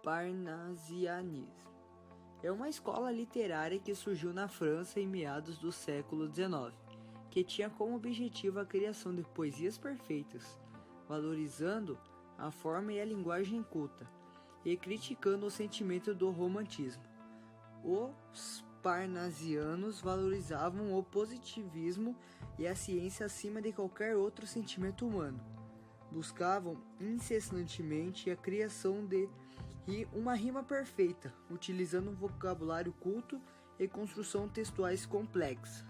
parnasianismo. É uma escola literária que surgiu na França em meados do século XIX, que tinha como objetivo a criação de poesias perfeitas, valorizando a forma e a linguagem culta, e criticando o sentimento do romantismo. Os parnasianos valorizavam o positivismo e a ciência acima de qualquer outro sentimento humano. Buscavam incessantemente a criação de uma rima perfeita, utilizando um vocabulário culto e construção textuais complexas.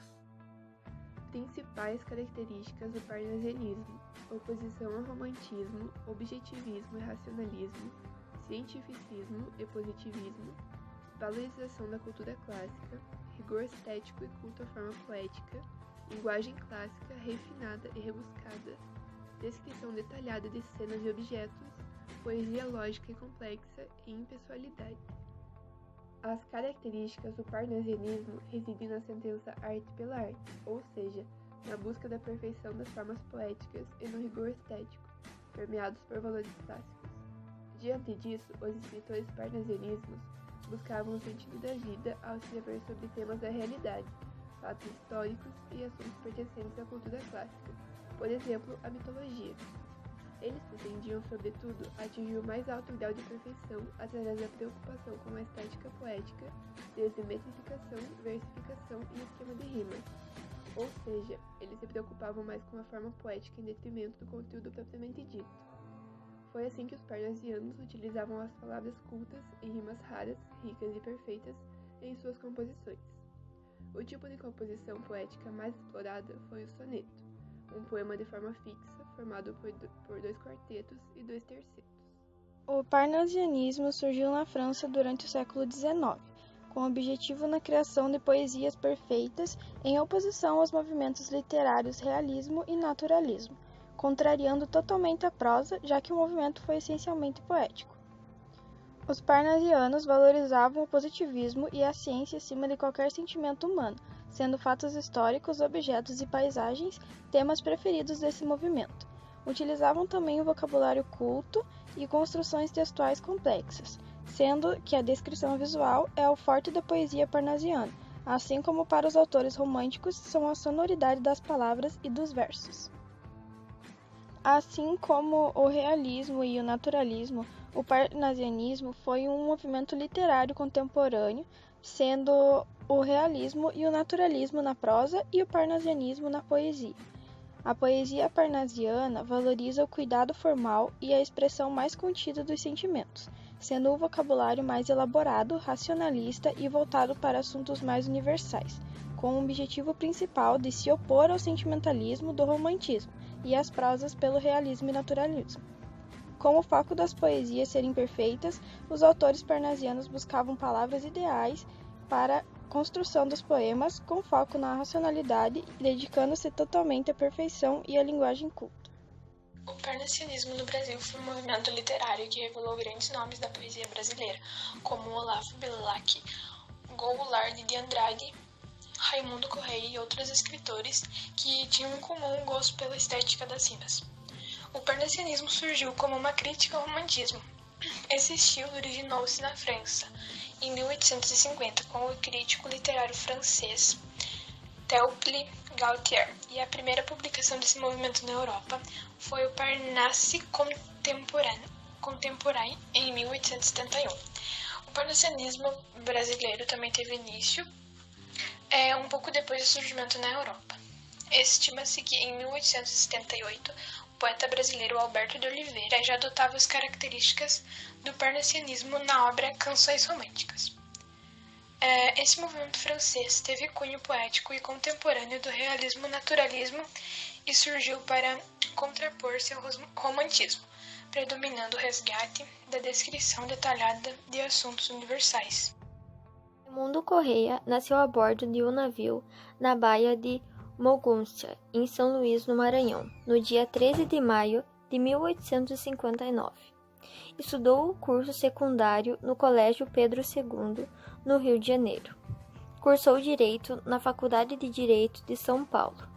Principais características do parnasianismo: oposição ao romantismo, objetivismo e racionalismo, cientificismo e positivismo, valorização da cultura clássica, rigor estético e culto à forma poética, linguagem clássica refinada e rebuscada, descrição detalhada de cenas e objetos, poesia lógica e complexa e impessoalidade. As características do parnasianismo residem na sentença arte pela arte, ou seja, na busca da perfeição das formas poéticas e no rigor estético, permeados por valores clássicos. Diante disso, os escritores parnasianismos buscavam o sentido da vida ao escrever sobre temas da realidade, fatos históricos e assuntos pertencentes à cultura clássica, por exemplo, a mitologia. Eles pretendiam, sobretudo, atingir o mais alto grau de perfeição através da preocupação com a estética poética, desde metrificação, versificação e esquema de rimas. Ou seja, eles se preocupavam mais com a forma poética em detrimento do conteúdo propriamente dito. Foi assim que os parnasianos utilizavam as palavras cultas e rimas raras, ricas e perfeitas em suas composições. O tipo de composição poética mais explorada foi o soneto, um poema de forma fixa, formado por 2 quartetos e 2 tercetos. O parnasianismo surgiu na França durante o século XIX, com o objetivo na criação de poesias perfeitas em oposição aos movimentos literários realismo e naturalismo, contrariando totalmente a prosa, já que o movimento foi essencialmente poético. Os parnasianos valorizavam o positivismo e a ciência acima de qualquer sentimento humano, sendo fatos históricos, objetos e paisagens temas preferidos desse movimento. Utilizavam também o vocabulário culto e construções textuais complexas, sendo que a descrição visual é o forte da poesia parnasiana, assim como para os autores românticos são a sonoridade das palavras e dos versos. Assim como o realismo e o naturalismo, o parnasianismo foi um movimento literário contemporâneo, sendo o realismo e o naturalismo na prosa e o parnasianismo na poesia. A poesia parnasiana valoriza o cuidado formal e a expressão mais contida dos sentimentos, sendo o vocabulário mais elaborado, racionalista e voltado para assuntos mais universais, com o objetivo principal de se opor ao sentimentalismo do romantismo e às prosas pelo realismo e naturalismo. Com o foco das poesias serem perfeitas, os autores parnasianos buscavam palavras ideais para a construção dos poemas, com foco na racionalidade, dedicando-se totalmente à perfeição e à linguagem culta. O parnasianismo no Brasil foi um movimento literário que revelou grandes nomes da poesia brasileira, como Olavo Bilac, Goulart de Andrade, Raimundo Correia e outros escritores que tinham em comum o gosto pela estética das rimas. O parnasianismo surgiu como uma crítica ao romantismo. Esse estilo originou-se na França, em 1850, com o crítico literário francês Théophile Gautier, e a primeira publicação desse movimento na Europa foi o Parnasse Contemporain, em 1871. O parnasianismo brasileiro também teve início um pouco depois do surgimento na Europa. Estima-se que em 1878 o poeta brasileiro Alberto de Oliveira já adotava as características do parnasianismo na obra Canções Românticas. Esse movimento francês teve cunho poético e contemporâneo do realismo-naturalismo e surgiu para contrapor-se ao romantismo, predominando o resgate da descrição detalhada de assuntos universais. Raimundo Correia nasceu a bordo de um navio na baía de Mogúncia, em São Luís, no Maranhão, no dia 13 de maio de 1859. Estudou o curso secundário no Colégio Pedro II, no Rio de Janeiro. Cursou Direito na Faculdade de Direito de São Paulo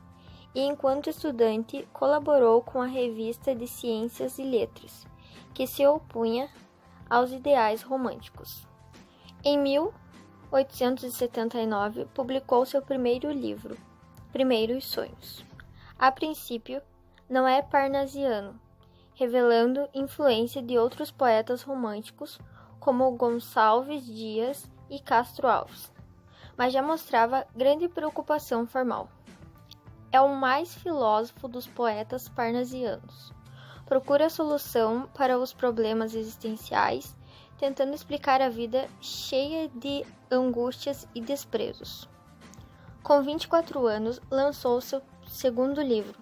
e, enquanto estudante, colaborou com a Revista de Ciências e Letras, que se opunha aos ideais românticos. Em 1879, publicou seu primeiro livro, Primeiros Sonhos. A princípio, não é parnasiano, revelando influência de outros poetas românticos como Gonçalves Dias e Castro Alves, mas já mostrava grande preocupação formal. É o mais filósofo dos poetas parnasianos. Procura solução para os problemas existenciais, tentando explicar a vida cheia de angústias e desprezos. Com 24 anos, lançou seu segundo livro,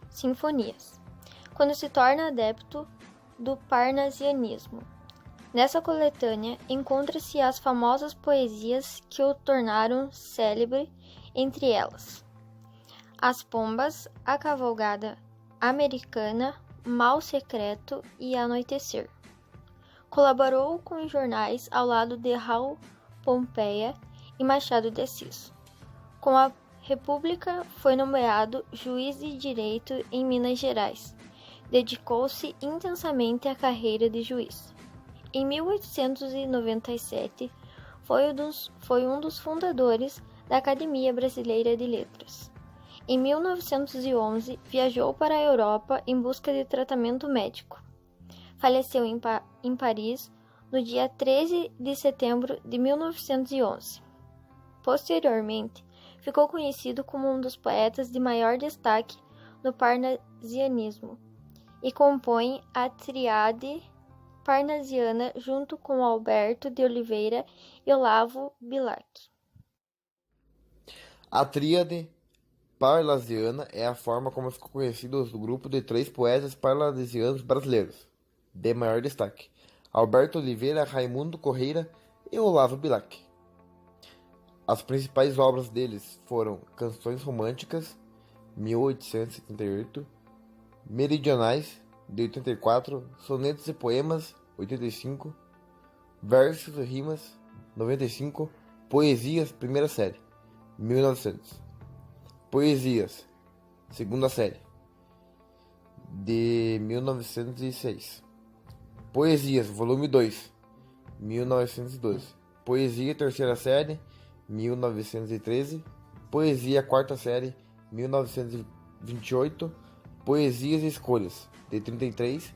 Sinfonias, quando se torna adepto do parnasianismo. Nessa coletânea encontra-se as famosas poesias que o tornaram célebre, entre elas As Pombas, A Cavalgada Americana, Mal Secreto e Anoitecer. Colaborou com jornais ao lado de Raul Pompeia e Machado de Assis. Com a República, foi nomeado juiz de direito em Minas Gerais. Dedicou-se intensamente à carreira de juiz. Em 1897, foi um dos fundadores da Academia Brasileira de Letras. Em 1911, viajou para a Europa em busca de tratamento médico. Faleceu em Paris no dia 13 de setembro de 1911. Posteriormente, ficou conhecido como um dos poetas de maior destaque no parnasianismo e compõe a tríade parnasiana junto com Alberto de Oliveira e Olavo Bilac. A tríade parnasiana é a forma como ficou conhecido o grupo de 3 poetas parnasianos brasileiros, de maior destaque: Alberto Oliveira, Raimundo Correia e Olavo Bilac. As principais obras deles foram Canções Românticas, 1878, Meridionais, de 84, Sonetos e Poemas, 85, Versos e Rimas, 95, Poesias, primeira série, 1900. Poesias, segunda série, de 1906. Poesias, volume 2, 1912. Poesia, terceira série, 1913. Poesia, quarta série, 1928. Poesias e Escolhas, de 33.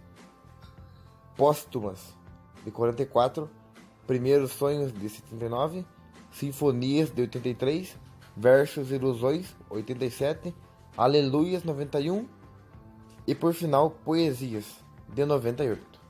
Póstumas, de 44. Primeiros Sonhos, de 79. Sinfonias, de 83. Versos e Ilusões, 87. Aleluias, 91. E por final, Poesias, de 98.